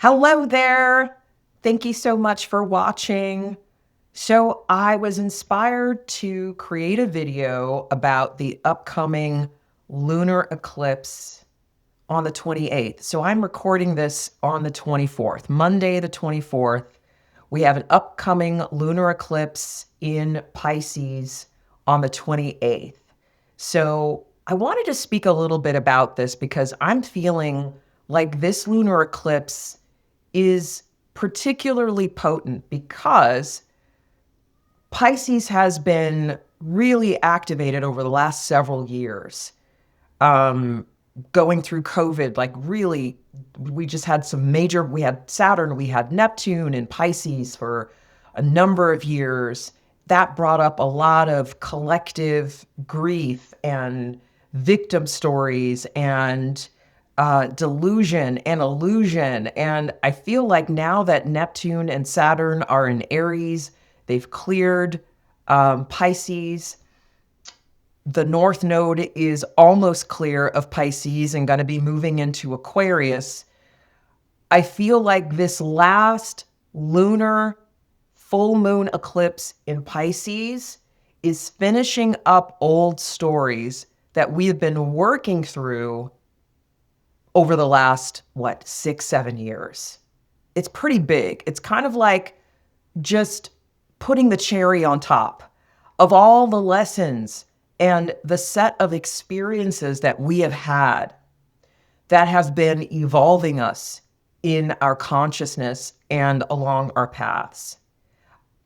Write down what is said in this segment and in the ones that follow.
Hello there. Thank you so much for watching. So I was inspired to create a video about the upcoming lunar eclipse on the 28th. So I'm recording this on the 24th, Monday the 24th. We have an upcoming lunar eclipse in Pisces on the 28th. So I wanted to speak a little bit about this because I'm feeling like this lunar eclipse is particularly potent because Pisces has been really activated over the last several years. Going through COVID, like really, we just had we had Saturn, we had Neptune in Pisces for a number of years. That brought up a lot of collective grief and victim stories and delusion and illusion. And I feel like now that Neptune and Saturn are in Aries, they've cleared Pisces. The North Node is almost clear of Pisces and going to be moving into Aquarius. I feel like this last lunar full moon eclipse in Pisces is finishing up old stories that we have been working through over the last, 6, 7 years. It's pretty big. It's kind of like just putting the cherry on top of all the lessons and the set of experiences that we have had that have been evolving us in our consciousness and along our paths.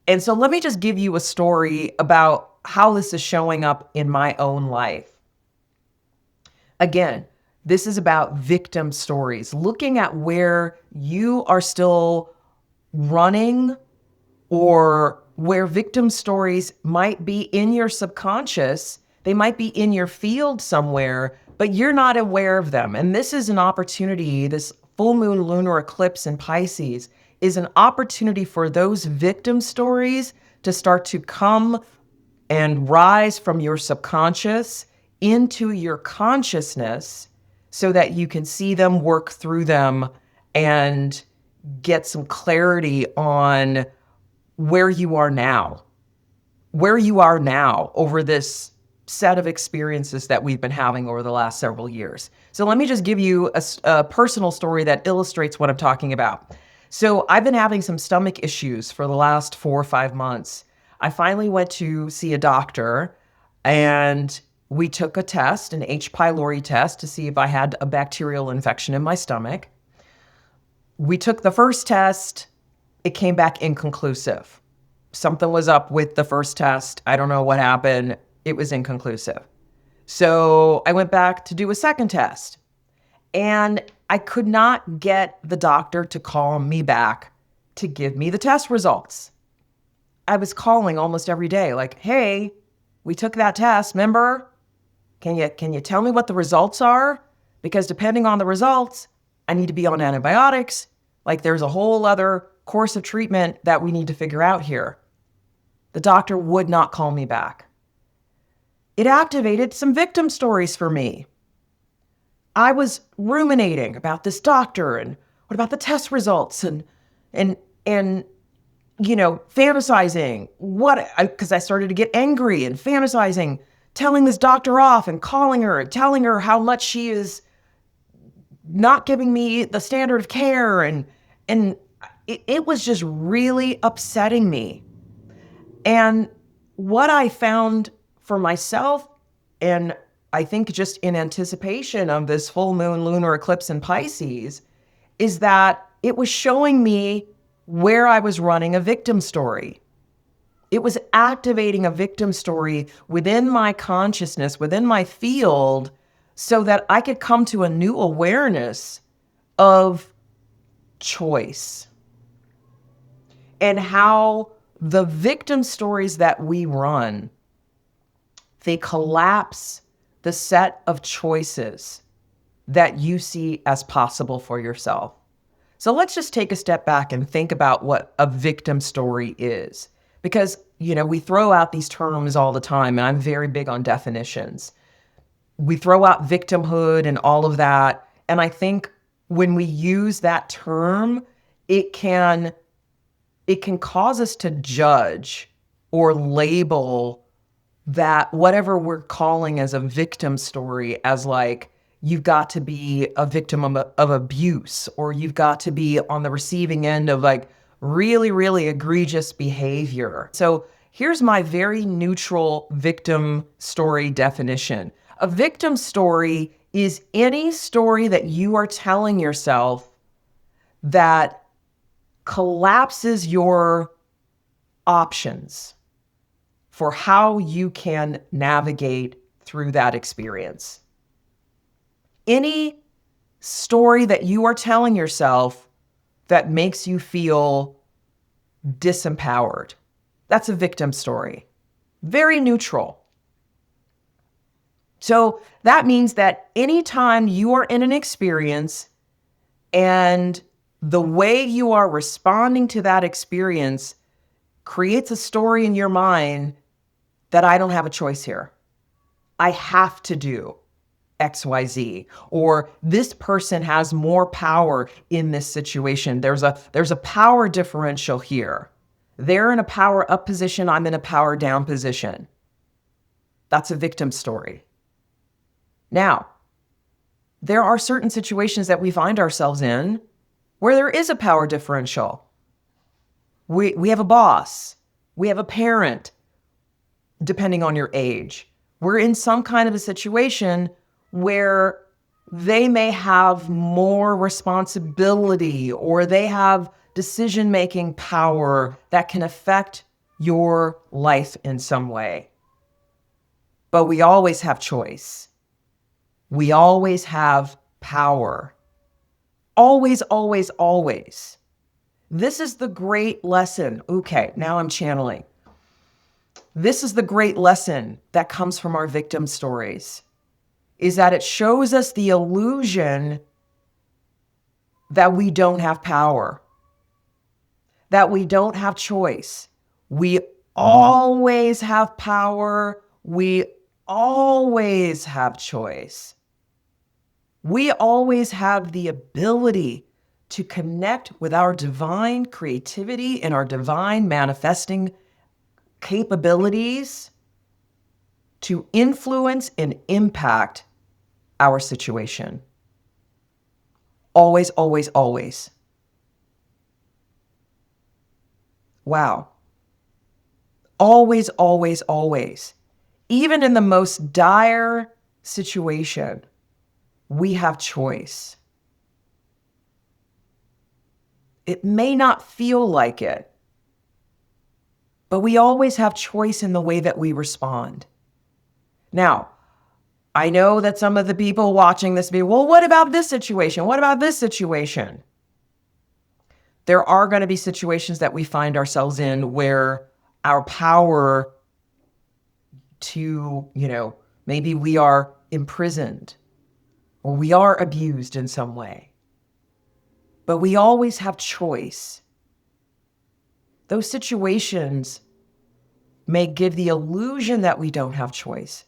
And so let me just give you a story about how this is showing up in my own life. Again, this is about victim stories, looking at where you are still running or where victim stories might be in your subconscious. They might be in your field somewhere, but you're not aware of them. And this is an opportunity, this full moon lunar eclipse in Pisces is an opportunity for those victim stories to start to come and rise from your subconscious into your consciousness so that you can see them, work through them, and get some clarity on where you are now over this set of experiences that we've been having over the last several years. So let me just give you a personal story that illustrates what I'm talking about. So I've been having some stomach issues for the last 4 or 5 months. I finally went to see a doctor and we took a test, an H. pylori test, to see if I had a bacterial infection in my stomach. We took the first test. It came back inconclusive. Something was up with the first test. I don't know what happened. It was inconclusive. So I went back to do a second test and I could not get the doctor to call me back to give me the test results. I was calling almost every day like, hey, we took that test, remember? Can you tell me what the results are? Because depending on the results, I need to be on antibiotics. Like there's a whole other course of treatment that we need to figure out here. The doctor would not call me back. It activated some victim stories for me. I was ruminating about this doctor and what about the test results and fantasizing because I started to get angry and fantasizing, telling this doctor off and calling her and telling her how much she is not giving me the standard of care. And it was just really upsetting me. And what I found for myself, and I think just in anticipation of this full moon lunar eclipse in Pisces, is that it was showing me where I was running a victim story. It was activating a victim story within my consciousness, within my field, so that I could come to a new awareness of choice and how the victim stories that we run, they collapse the set of choices that you see as possible for yourself. So let's just take a step back and think about what a victim story is. Because, we throw out these terms all the time, and I'm very big on definitions. We throw out victimhood and all of that. And I think when we use that term, it can cause us to judge or label that whatever we're calling as a victim story as like, you've got to be a victim of abuse, or you've got to be on the receiving end of like really, really egregious behavior. So here's my very neutral victim story definition. A victim story is any story that you are telling yourself that collapses your options for how you can navigate through that experience. Any story that you are telling yourself that makes you feel disempowered, that's a victim story. Very neutral. So that means that anytime you are in an experience and the way you are responding to that experience creates a story in your mind that I don't have a choice here. I have to do XYZ, or this person has more power in this situation. There's a power differential here. They're in a power up position. I'm in a power down position. That's a victim story. Now, there are certain situations that we find ourselves in where there is a power differential. We have a boss. We have a parent, depending on your age. We're in some kind of a situation where they may have more responsibility, or they have decision-making power that can affect your life in some way. But we always have choice. We always have power. Always, always, always. This is the great lesson. Okay, now I'm channeling. This is the great lesson that comes from our victim stories, is that it shows us the illusion that we don't have power, that we don't have choice. We always have power. We always have choice. We always have the ability to connect with our divine creativity and our divine manifesting capabilities to influence and impact our situation. Always, always, always. Wow. Always, always, always. Even in the most dire situation, we have choice. It may not feel like it, but we always have choice in the way that we respond. Now, I know that some of the people watching this be, well, what about this situation? What about this situation? There are going to be situations that we find ourselves in where our power to, maybe we are imprisoned or we are abused in some way. But we always have choice. Those situations may give the illusion that we don't have choice,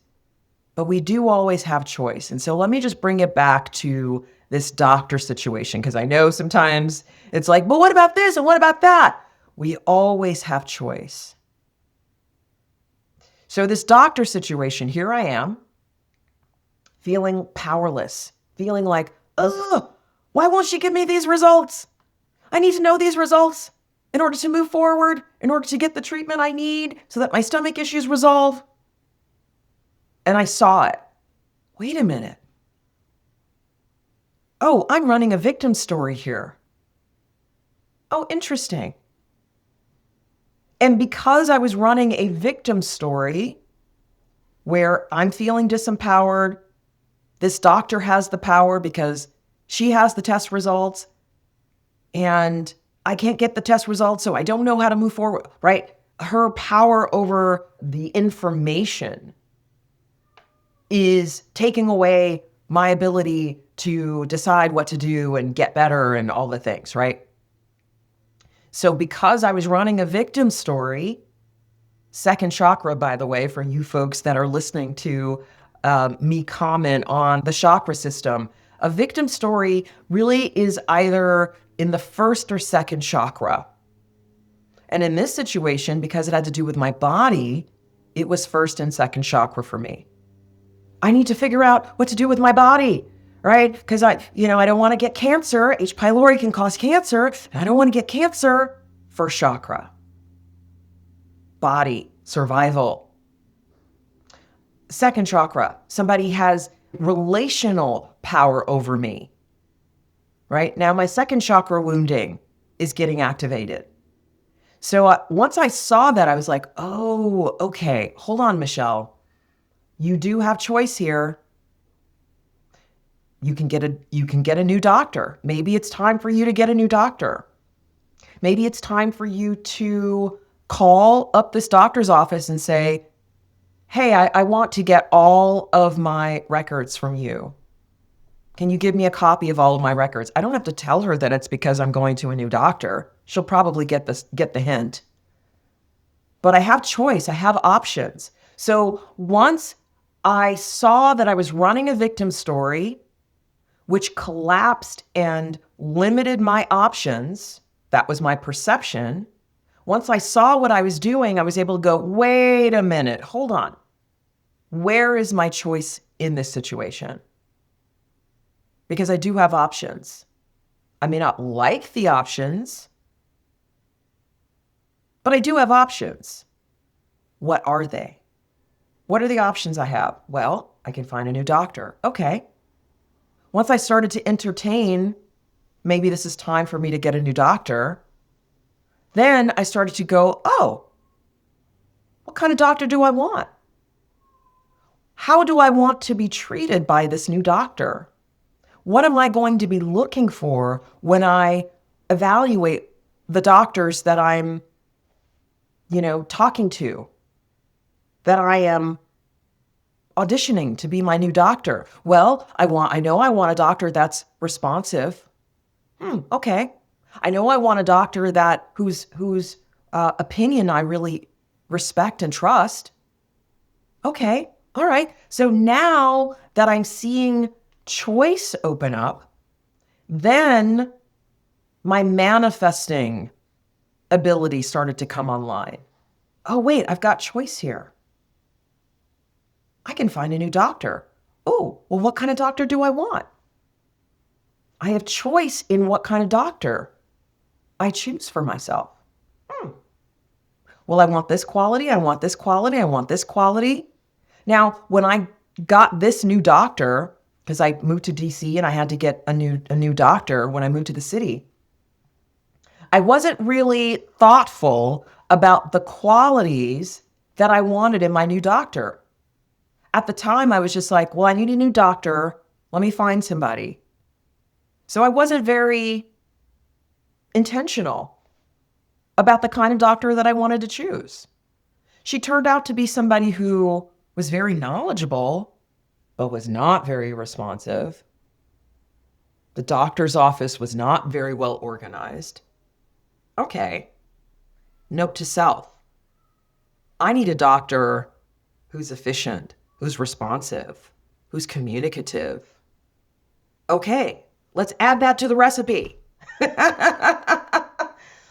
but we do always have choice. And so let me just bring it back to this doctor situation, because I know sometimes it's like, but what about this and what about that? We always have choice. So this doctor situation, here I am, feeling powerless, feeling like, ugh, why won't she give me these results? I need to know these results in order to move forward, in order to get the treatment I need so that my stomach issues resolve. And I saw it. Wait a minute. Oh, I'm running a victim story here. Oh, interesting. And because I was running a victim story where I'm feeling disempowered, this doctor has the power because she has the test results, and I can't get the test results, so I don't know how to move forward, right? Her power over the information is taking away my ability to decide what to do and get better and all the things, right? So because I was running a victim story, second chakra, by the way, for you folks that are listening to me comment on the chakra system, A victim story really is either in the first or second chakra. And in this situation, because it had to do with my body, it was first and second chakra for me. I need to figure out what to do with my body, right? Because I don't want to get cancer. H. pylori can cause cancer. And I don't want to get cancer. First chakra. Body, survival. Second chakra, somebody has relational power over me, right? Now my second chakra wounding is getting activated. So once I saw that, I was like, oh, okay, hold on, Michelle. You do have choice here. You can get a new doctor. Maybe it's time for you to get a new doctor. Maybe it's time for you to call up this doctor's office and say, hey, I want to get all of my records from you. Can you give me a copy of all of my records? I don't have to tell her that it's because I'm going to a new doctor. She'll probably get the hint. But I have choice. I have options. So once I saw that I was running a victim story, which collapsed and limited my options, that was my perception. Once I saw what I was doing, I was able to go, wait a minute, hold on. Where is my choice in this situation? Because I do have options. I may not like the options, but I do have options. What are they? What are the options I have? Well, I can find a new doctor. Okay. Once I started to entertain, maybe this is time for me to get a new doctor, then I started to go, oh, what kind of doctor do I want? How do I want to be treated by this new doctor? What am I going to be looking for when I evaluate the doctors that I'm, talking to, that I am auditioning to be my new doctor? Well, I know I want a doctor that's responsive. Okay. I know I want a doctor whose opinion I really respect and trust. Okay. All right. So now that I'm seeing choice open up, then my manifesting ability started to come online. Oh, wait, I've got choice here. I can find a new doctor. Oh, well, what kind of doctor do I want? I have choice in what kind of doctor I choose for myself. Well, I want this quality. I want this quality. I want this quality. Now, when I got this new doctor, because I moved to DC and I had to get a new doctor when I moved to the city, I wasn't really thoughtful about the qualities that I wanted in my new doctor. At the time, I was just like, well, I need a new doctor. Let me find somebody. So I wasn't very intentional about the kind of doctor that I wanted to choose. She turned out to be somebody who was very knowledgeable, but was not very responsive. The doctor's office was not very well organized. Okay. Note to self. I need a doctor who's efficient, who's responsive, who's communicative. Okay, let's add that to the recipe.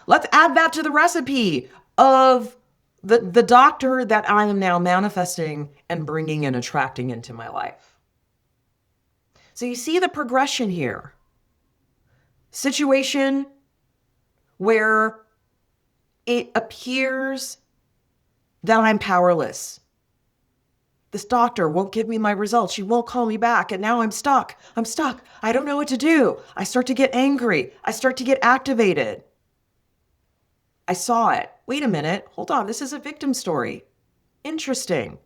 Let's add that to the recipe of the doctor that I am now manifesting and bringing and attracting into my life. So you see the progression here. Situation where it appears that I'm powerless. This doctor won't give me my results. She won't call me back. And now I'm stuck. I don't know what to do. I start to get angry. I start to get activated. I saw it. Wait a minute. Hold on. This is a victim story. Interesting.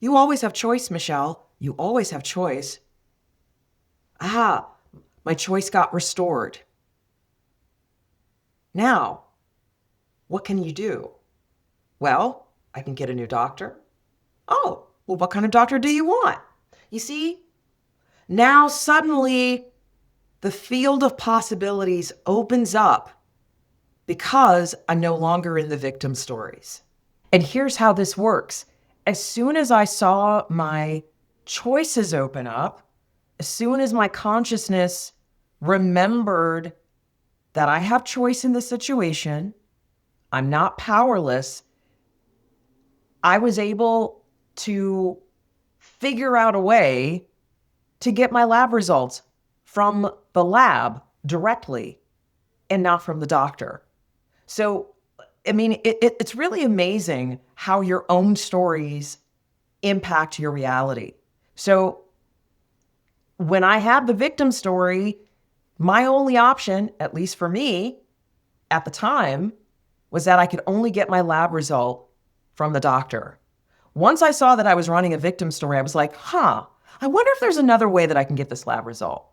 You always have choice, Michelle. You always have choice. Ah, my choice got restored. Now, what can you do? Well, I can get a new doctor. Oh, well, what kind of doctor do you want? You see, now suddenly the field of possibilities opens up because I'm no longer in the victim stories. And here's how this works. As soon as I saw my choices open up, As soon as my consciousness remembered that I have choice in the situation, I'm not powerless, I was able to figure out a way to get my lab results from the lab directly and not from the doctor. So, I mean, it's really amazing how your own stories impact your reality. So when I had the victim story, my only option, at least for me at the time, was that I could only get my lab result from the doctor. Once I saw that I was running a victim story, I was like, I wonder if there's another way that I can get this lab result.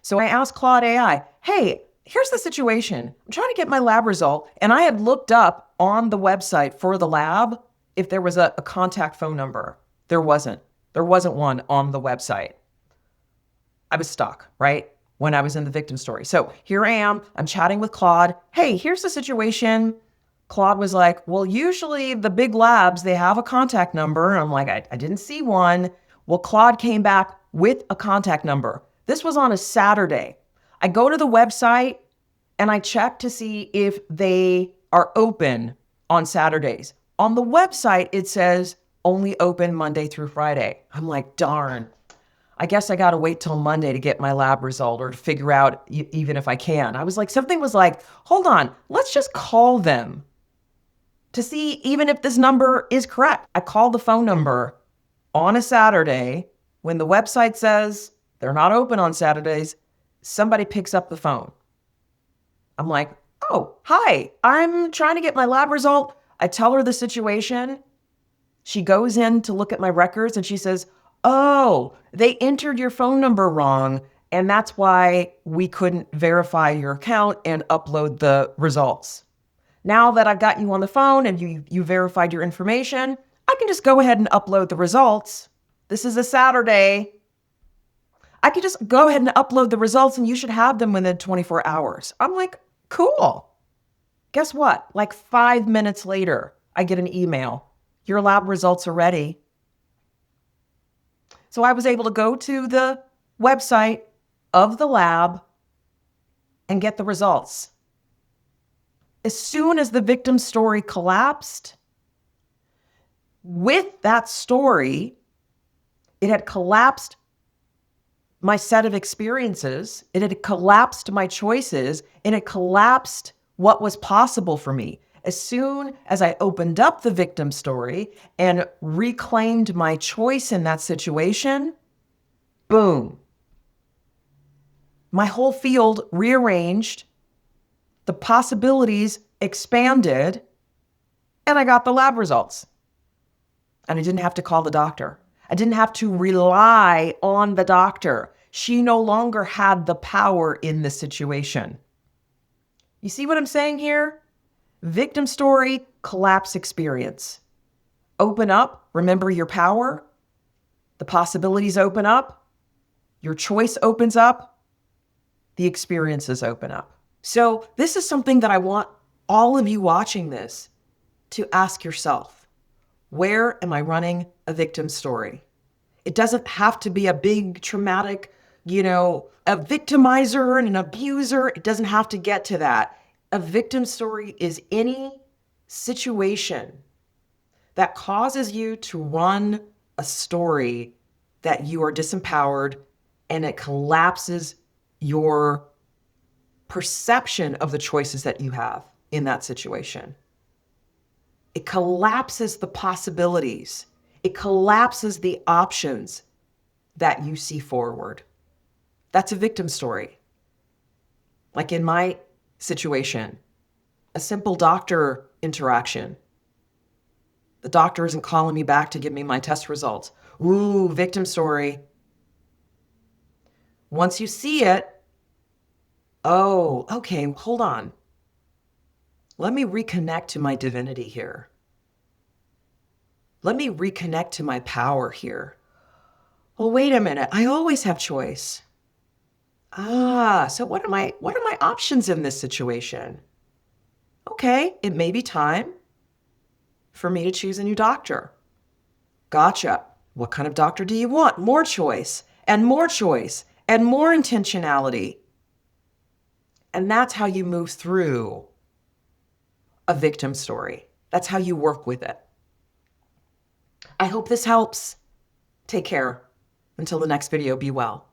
So I asked Claude AI, hey, here's the situation. I'm trying to get my lab result. And I had looked up on the website for the lab if there was a contact phone number. There wasn't. There wasn't one on the website. I was stuck, right? When I was in the victim story. So here I am, I'm chatting with Claude. Hey, here's the situation. Claude was like, well, usually the big labs, they have a contact number. And I'm like, I didn't see one. Well, Claude came back with a contact number. This was on a Saturday. I go to the website and I check to see if they are open on Saturdays. On the website, it says only open Monday through Friday. I'm like, darn. I guess I got to wait till Monday to get my lab result or to figure out even if I can. I was like, something was like, hold on, let's just call them to see even if this number is correct. I called the phone number on a Saturday when the website says they're not open on Saturdays. Somebody picks up the phone. I'm like, oh, hi, I'm trying to get my lab result. I tell her the situation. She goes in to look at my records and she says, oh, they entered your phone number wrong, and that's why we couldn't verify your account and upload the results. Now that I've got you on the phone and you verified your information, I can just go ahead and upload the results. This is a Saturday. I could just go ahead and upload the results and you should have them within 24 hours. I'm like, cool. Guess what? Like 5 minutes later, I get an email. Your lab results are ready. So I was able to go to the website of the lab and get the results. As soon as the victim story collapsed, with that story, it had collapsed my set of experiences, it had collapsed my choices, and it collapsed what was possible for me. As soon as I opened up the victim story and reclaimed my choice in that situation, boom. My whole field rearranged, the possibilities expanded, and I got the lab results. And I didn't have to call the doctor. I didn't have to rely on the doctor. She no longer had the power in the situation. You see what I'm saying here? Victim story, collapse experience. Open up, remember your power. The possibilities open up. Your choice opens up. The experiences open up. So this is something that I want all of you watching this to ask yourself. Where am I running a victim story? It doesn't have to be a big traumatic, a victimizer and an abuser. It doesn't have to get to that. A victim story is any situation that causes you to run a story that you are disempowered and it collapses your perception of the choices that you have in that situation. It collapses the possibilities. It collapses the options that you see forward. That's a victim story. Like in my situation, a simple doctor interaction. The doctor isn't calling me back to give me my test results. Ooh, victim story. Once you see it, oh, okay, hold on. Let me reconnect to my divinity here. Let me reconnect to my power here. Well, wait a minute. I always have choice. So what are my options in this situation? Okay, it may be time for me to choose a new doctor. Gotcha. What kind of doctor do you want? More choice. and more choice and more intentionality. And that's how you move through a victim story. That's how you work with it. I hope this helps. Take care. Until the next video, be well.